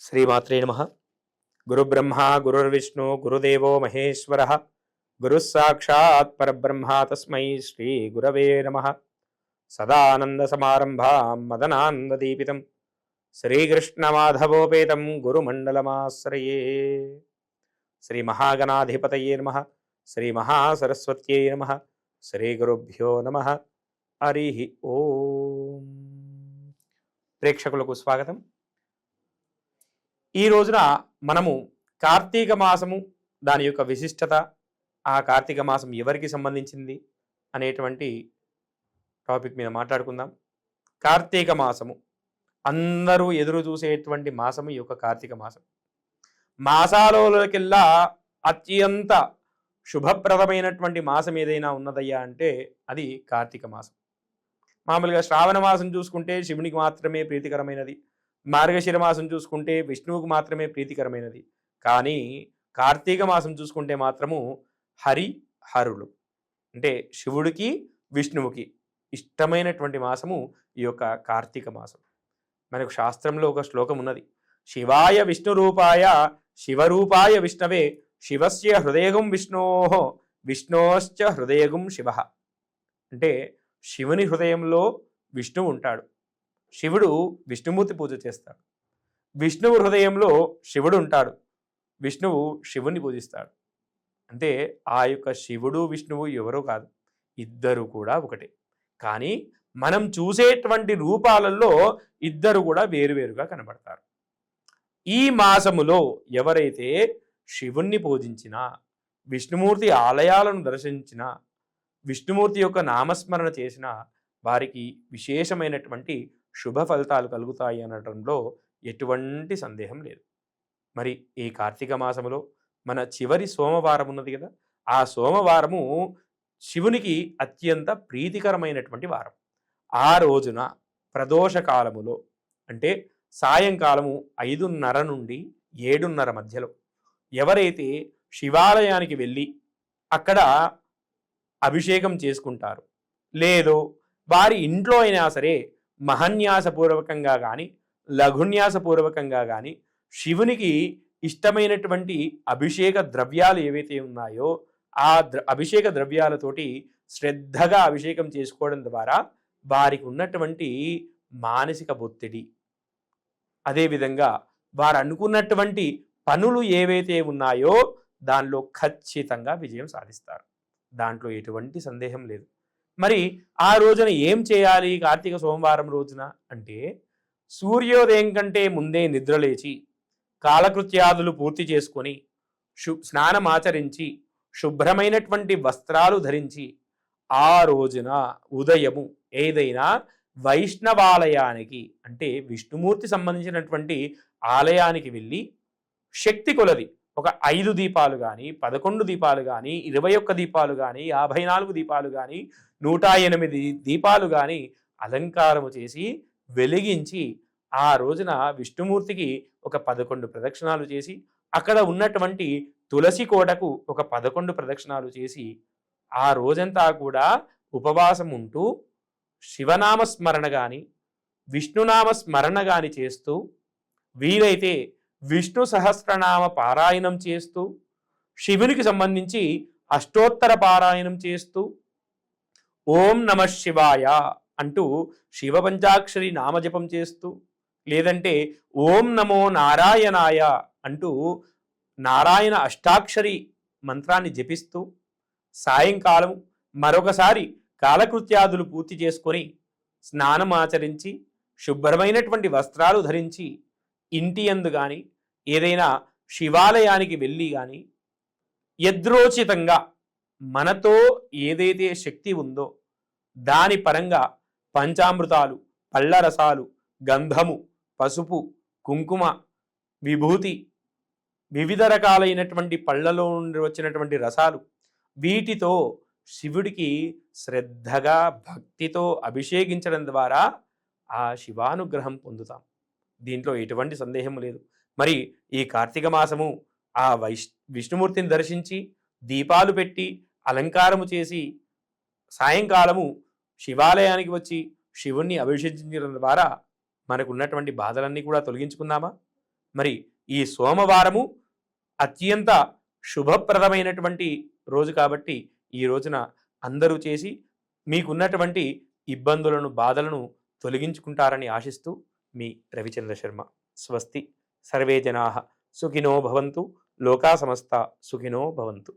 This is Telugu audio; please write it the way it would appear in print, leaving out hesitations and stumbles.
శ్రీమాత్రే నమః. గురుబ్రహ్మ గురుర్విష్ణు గురుదేవో మహేశ్వర గురుః సాక్షాత్ పరబ్రహ్మ తస్మై శ్రీ గురవే నమః. సదానంద సమారంభాం మదనానందదీపితం శ్రీకృష్ణమాధవోపేతం గురుమండలమాశ్రయే. శ్రీ మహాగణాధిపతయే నమః. శ్రీ మహాసరస్వత్యై నమః. శ్రీ గురుభ్యో నమః. హరి ఓం. ప్రేక్షకులకు స్వాగతం. ఈ రోజున మనము కార్తీక మాసము, దాని యొక్క విశిష్టత, ఆ కార్తీక మాసం ఎవరికి సంబంధించింది అనేటువంటి టాపిక్ మీద మాట్లాడుకుందాం. కార్తీక మాసము అందరూ ఎదురు చూసేటువంటి మాసము ఈ యొక్క కార్తీక మాసం. మాసాలకెల్లా అత్యంత శుభప్రదమైనటువంటి మాసం ఏదైనా ఉన్నదయ్యా అంటే అది కార్తీక మాసం. మామూలుగా శ్రావణ మాసం చూసుకుంటే శివునికి మాత్రమే ప్రీతికరమైనది, మార్గశిర మాసం చూసుకుంటే విష్ణువుకు మాత్రమే ప్రీతికరమైనది. కానీ కార్తీక మాసం చూసుకుంటే మాత్రము హరులు అంటే శివుడికి విష్ణువుకి ఇష్టమైనటువంటి మాసము ఈ యొక్క కార్తీక మాసం. మనకు శాస్త్రంలో ఒక శ్లోకం ఉన్నది, శివాయ విష్ణురూపాయ శివరూపాయ విష్ణవే శివస్య హృదయగం విష్ణోః విష్ణోశ్చ హృదయగం శివ. అంటే శివుని హృదయంలో విష్ణువు ఉంటాడు, శివుడు విష్ణుమూర్తి పూజ చేస్తాడు. విష్ణువు హృదయంలో శివుడు ఉంటాడు, విష్ణువు శివుని పూజిస్తాడు. అంటే ఆ యొక్క శివుడు విష్ణువు ఎవరో కాదు, ఇద్దరు కూడా ఒకటే. కానీ మనం చూసేటువంటి రూపాలలో ఇద్దరు కూడా వేరువేరుగా కనబడతారు. ఈ మాసములో ఎవరైతే శివుణ్ణి పూజించినా, విష్ణుమూర్తి ఆలయాలను దర్శించినా, విష్ణుమూర్తి యొక్క నామస్మరణ చేసినా వారికి విశేషమైనటువంటి శుభ ఫలితాలు కలుగుతాయి అనడంలో ఎటువంటి సందేహం లేదు. మరి ఈ కార్తీక మాసములో మన చివరి సోమవారం ఉన్నది కదా, ఆ సోమవారము శివునికి అత్యంత ప్రీతికరమైనటువంటి వారం. ఆ రోజున ప్రదోష కాలములో అంటే సాయంకాలము 5:30 నుండి 7:30 మధ్యలో ఎవరైతే శివాలయానికి వెళ్ళి అక్కడ అభిషేకం చేసుకుంటారు, లేదో వారి ఇంట్లో అయినా సరే మహన్యాసపూర్వకంగా కానీ లఘున్యాసపూర్వకంగా కానీ శివునికి ఇష్టమైనటువంటి అభిషేక ద్రవ్యాలు ఏవైతే ఉన్నాయో ఆ అభిషేక ద్రవ్యాలతోటి శ్రద్ధగా అభిషేకం చేసుకోవడం ద్వారా వారికి ఉన్నటువంటి మానసిక ఒత్తిడి, అదేవిధంగా వారు అనుకున్నటువంటి పనులు ఏవైతే ఉన్నాయో దానిలో ఖచ్చితంగా విజయం సాధిస్తారు. దాంట్లో ఎటువంటి సందేహం లేదు. మరి ఆ రోజున ఏం చేయాలి కార్తీక సోమవారం రోజున అంటే, సూర్యోదయం కంటే ముందే నిద్రలేచి కాలకృత్యాదులు పూర్తి చేసుకొని స్నానం ఆచరించి శుభ్రమైనటువంటి వస్త్రాలు ధరించి ఆ రోజున ఉదయము ఏదైనా వైష్ణవాలయానికి అంటే విష్ణుమూర్తి సంబంధించినటువంటి ఆలయానికి వెళ్ళి శక్తి కొలది ఒక 5 దీపాలు కానీ 11 దీపాలు కానీ 21 దీపాలు కానీ 54 దీపాలు కానీ 108 దీపాలు కానీ అలంకారము చేసి వెలిగించి ఆ రోజున విష్ణుమూర్తికి ఒక 11 ప్రదక్షిణాలు చేసి అక్కడ ఉన్నటువంటి తులసి కోటకు ఒక 11 ప్రదక్షిణాలు చేసి ఆ రోజంతా కూడా ఉపవాసం ఉంటూ శివనామస్మరణ కానీ విష్ణునామ స్మరణ కానీ చేస్తూ, వీలైతే విష్ణు సహస్రనామ పారాయణం చేస్తూ, శివునికి సంబంధించి అష్టోత్తర పారాయణం చేస్తూ, ఓం నమ శివాయ అంటూ శివ పంచాక్షరి నామజపం చేస్తూ, లేదంటే ఓం నమో నారాయణాయ అంటూ నారాయణ అష్టాక్షరి మంత్రాన్ని జపిస్తూ సాయంకాలం మరొకసారి కాలకృత్యాదులు పూర్తి చేసుకొని స్నానం ఆచరించి శుభ్రమైనటువంటి వస్త్రాలు ధరించి ఇంటి యందు కానీ ఏదైనా శివాలయానికి వెళ్ళి కానీ యదృచ్ఛితంగా మనతో ఏదైతే శక్తి ఉందో దాని పరంగా పంచామృతాలు, పళ్ళరసాలు, గంధము, పసుపు, కుంకుమ, విభూతి, వివిధ రకాలైనటువంటి పళ్ళలో నుండి వచ్చినటువంటి రసాలు, వీటితో శివుడికి శ్రద్ధగా భక్తితో అభిషేకించడం ద్వారా ఆ శివానుగ్రహం పొందుతాం. దీంట్లో ఎటువంటి సందేహం లేదు. మరి ఈ కార్తీక మాసము ఆ విష్ణుమూర్తిని దర్శించి దీపాలు పెట్టి అలంకారము చేసి సాయంకాలము శివాలయానికి వచ్చి శివుణ్ణి అభిషేకించడం ద్వారా మనకు ఉన్నటువంటి బాధలన్నీ కూడా తొలగించుకుందామా? మరి ఈ సోమవారము అత్యంత శుభప్రదమైనటువంటి రోజు కాబట్టి ఈ రోజున అందరూ చేసి మీకున్నటువంటి ఇబ్బందులను బాధలను తొలగించుకుంటారని ఆశిస్తూ మీ రవిచంద్ర శర్మ. స్వస్తి. సర్వే జనాః సుఖినో భవంతు. లోకా సమస్త సుఖినో భవంతు.